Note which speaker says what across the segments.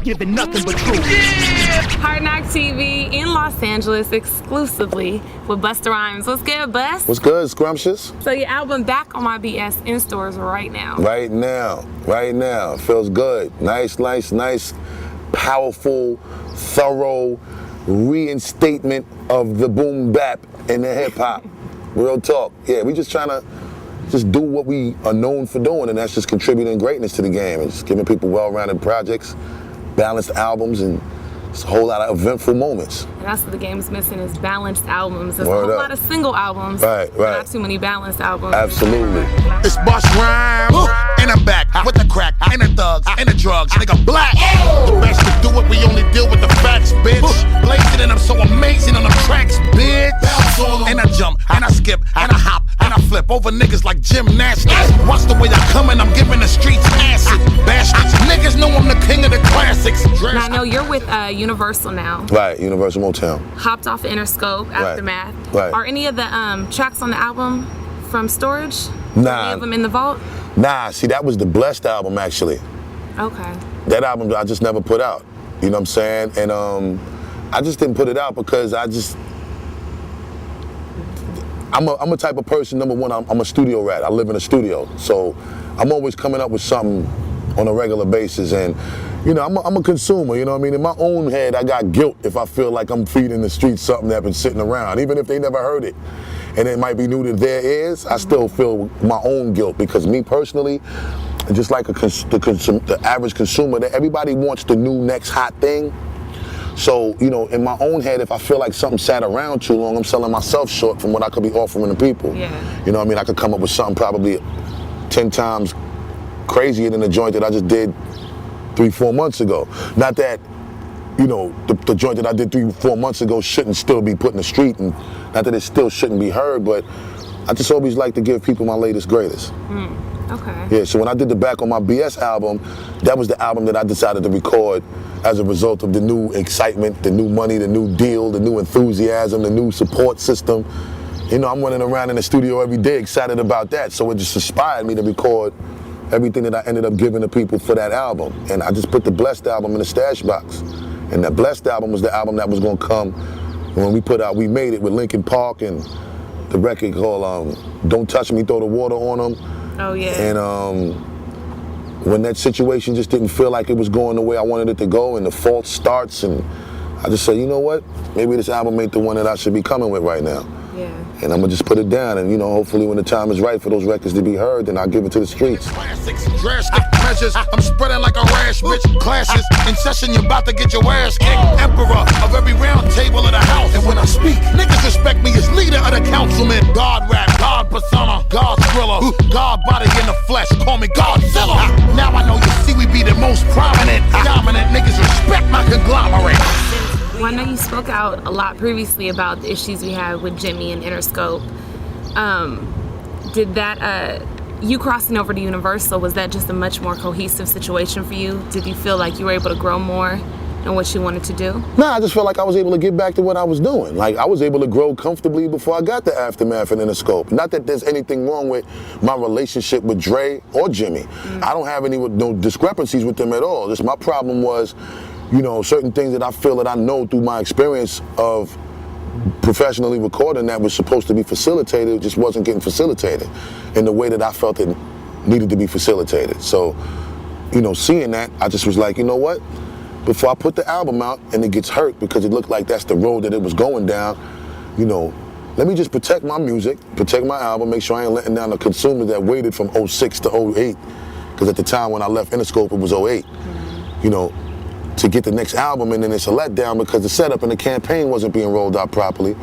Speaker 1: giving nothing but truth.
Speaker 2: Hard Knock TV in Los Angeles exclusively with Busta Rhymes. What's good, Bust?
Speaker 3: What's good, Scrumptious?
Speaker 2: So your album Back on My BS in stores right now.
Speaker 3: Right now. Feels good. Nice, powerful, thorough reinstatement of the boom bap and the hip hop. Real talk. Yeah, we just trying to just do what we are known for doing, and that's just contributing greatness to the game and just giving people well-rounded projects, balanced albums, and just a whole lot of eventful moments.
Speaker 2: And that's what the game's missing is balanced albums. There's
Speaker 3: Word
Speaker 2: a whole
Speaker 3: up.
Speaker 2: lot of single albums,
Speaker 3: right.
Speaker 2: Not too many balanced albums.
Speaker 3: Absolutely.
Speaker 1: It's Busta Rhymes, and I'm back with the crack, and the thugs, and the drugs, nigga black. The best to do it, we only deal with the facts, bitch. Blazing and I'm so amazing on them tracks, bitch. And I jump, and I skip, and I hop, and I flip over niggas like gymnastics. Watch the way I come and I'm giving the streets acid. Bastards, niggas know I'm the king of the classics.
Speaker 2: Now I know you're with Universal now.
Speaker 3: Right, Universal Motown.
Speaker 2: Hopped off Interscope, Aftermath.
Speaker 3: Right.
Speaker 2: Are any of the tracks on the album from storage?
Speaker 3: Nah.
Speaker 2: Any of them in the vault?
Speaker 3: Nah, see, that was the Blessed album, actually.
Speaker 2: Okay.
Speaker 3: That album I just never put out. You know what I'm saying? And I just didn't put it out because I'm a type of person, number one, I'm a studio rat. I live in a studio. So I'm always coming up with something on a regular basis. And, you know, I'm a consumer, you know what I mean? In my own head, I got guilt if I feel like I'm feeding the streets something that's been sitting around, even if they never heard it. And it might be new to their ears, I still feel my own guilt because me personally, just like the average consumer, that everybody wants the new next hot thing. So, you know, in my own head, if I feel like something sat around too long, I'm selling myself short from what I could be offering the people.
Speaker 2: Yeah.
Speaker 3: You know what I mean? I could come up with something probably 10 times crazier than the joint that I just did 3-4 months ago. Not that, you know, the joint that I did 3-4 months ago shouldn't still be put in the street, and not that it still shouldn't be heard, but I just always like to give people my latest greatest.
Speaker 2: Okay.
Speaker 3: Yeah, so when I did the Back on My BS album, that was the album that I decided to record as a result of the new excitement, the new money, the new deal, the new enthusiasm, the new support system. You know, I'm running around in the studio every day excited about that, so it just inspired me to record everything that I ended up giving to people for that album. And I just put the Blessed album in the stash box. And the Blessed album was the album that was gonna come when we put out We Made It with Linkin Park and the record called Don't Touch Me, Throw the Water on Them.
Speaker 2: Oh, yeah.
Speaker 3: And when that situation just didn't feel like it was going the way I wanted it to go and the fault starts, and I just said, you know what? Maybe this album ain't the one that I should be coming with right now.
Speaker 2: Yeah.
Speaker 3: And I'm gonna just put it down, and you know, hopefully when the time is right for those records to be heard, then I'll give it to the streets.
Speaker 1: Classics, drastic measures. I'm spreading like a rash, bitch. Clashes in session, you're about to get your ass kicked. Emperor of every round table of the house. And when I speak, niggas respect me as leader of the councilmen. God rap, God persona, God thriller, God body in the flesh. Call me Godzilla. Now I know you see we be the most prominent, dominant niggas. Respect my conglomerate.
Speaker 2: Well, I know you spoke out a lot previously about the issues we had with Jimmy and Interscope. Did that, you crossing over to Universal, was that just a much more cohesive situation for you? Did you feel like you were able to grow more in what you wanted to do?
Speaker 3: Nah, I just felt like I was able to get back to what I was doing. Like, I was able to grow comfortably before I got the Aftermath and Interscope. Not that there's anything wrong with my relationship with Dre or Jimmy. I don't have no discrepancies with them at all. Just my problem was, you know, certain things that I feel that I know through my experience of professionally recording that was supposed to be facilitated, just wasn't getting facilitated in the way that I felt it needed to be facilitated. So, you know, seeing that, I just was like, you know what? Before I put the album out and it gets hurt because it looked like that's the road that it was going down, you know, let me just protect my music, protect my album, make sure I ain't letting down the consumer that waited from 06 to 08. Because at the time when I left Interscope, it was 08. You know, to get the next album, and then it's a letdown because the setup and the campaign wasn't being rolled out properly,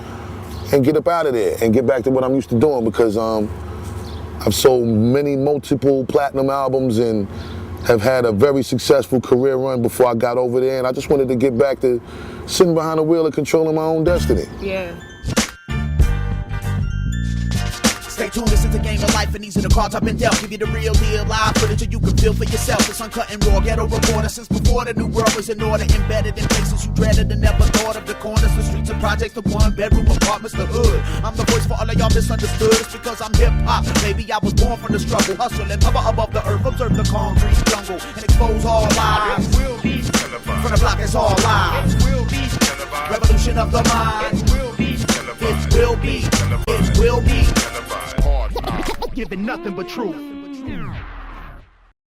Speaker 3: and get up out of there and get back to what I'm used to doing, because I've sold many multiple platinum albums and have had a very successful career run before I got over there, and I just wanted to get back to sitting behind the wheel and controlling my own destiny.
Speaker 2: Yeah.
Speaker 4: Stay tuned, this is the game of life, and these are the cards I've been dealt. Give you the real deal, live footage, so you can feel for yourself. It's uncut and raw, ghetto reporter. Since before the new world was in order, embedded in places you dreaded and never thought of. The corners, the streets, and projects, the one-bedroom apartments, the hood. I'm the voice for all of y'all misunderstood. It's because I'm hip-hop. Maybe I was born from the struggle, hustle and hover above the earth. Observe the concrete jungle and expose all lies.
Speaker 1: Will be televised.
Speaker 4: revolution of the mind. It will be. It will be. It will be.
Speaker 1: Hard knock.
Speaker 4: Giving nothing but truth.